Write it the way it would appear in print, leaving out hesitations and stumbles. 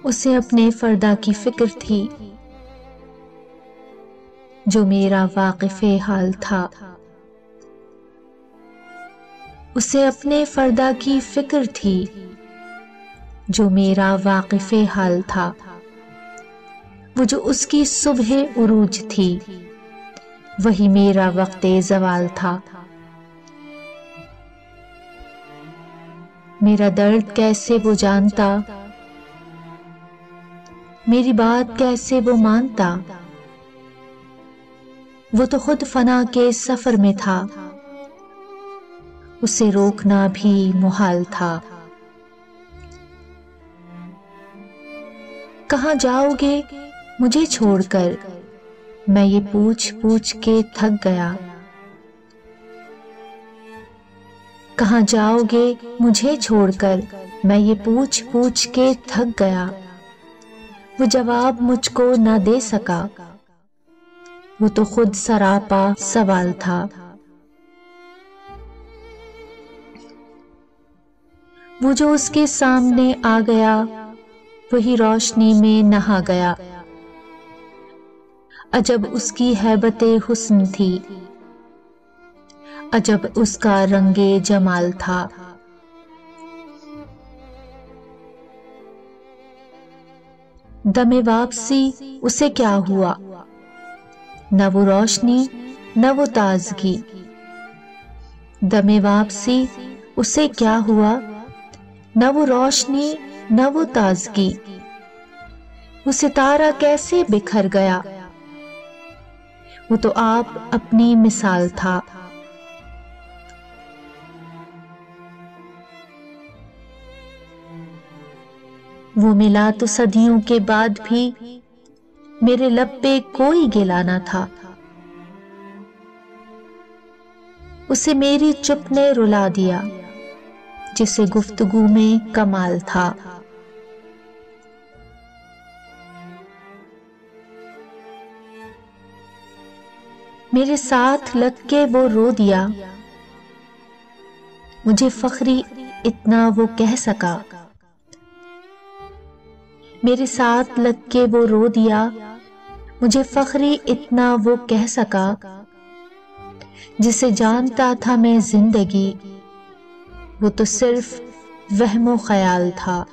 उसे अपने फर्दा की फिक्र थी जो मेरा वाकिफ़े हाल था। उसे अपने फर्दा की फिक्र थी जो मेरा वाकिफ़े हाल था। वो जो उसकी सुबह उरूज थी वही मेरा वक्ते ज़वाल था। मेरा दर्द कैसे वो जानता, मेरी बात कैसे वो मानता। वो तो खुद फना के सफर में था, उसे रोकना भी मुहाल था। कहाँ जाओगे मुझे छोड़कर, मैं ये पूछ पूछ के थक गया। कहाँ जाओगे मुझे छोड़कर, मैं ये पूछ पूछ के थक गया। वो जवाब मुझको ना दे सका, वो तो खुद सरापा सवाल था। वो जो उसके सामने आ गया वही रोशनी में नहा गया। अजब उसकी हैबते हुस्न थी, अजब उसका रंगे जमाल था। दमे वापसी उसे क्या हुआ, न वो रोशनी न वो ताजगी। दमे वापसी उसे क्या हुआ, न वो रोशनी न वो ताजगी। वो सितारा कैसे बिखर गया, वो तो आप अपनी मिसाल था। वो मिला तो सदियों के बाद भी मेरे लब पे कोई गिला ना था। उसे मेरी चुप ने रुला दिया जिसे गुफ्तगू में कमाल था। मेरे साथ लग के वो रो दिया, मुझे फख्री इतना वो कह सका। मेरे साथ लग के वो रो दिया, मुझे फख्री इतना वो कह सका। जिसे जानता था मैं जिंदगी, वो तो सिर्फ वहमो ख्याल था।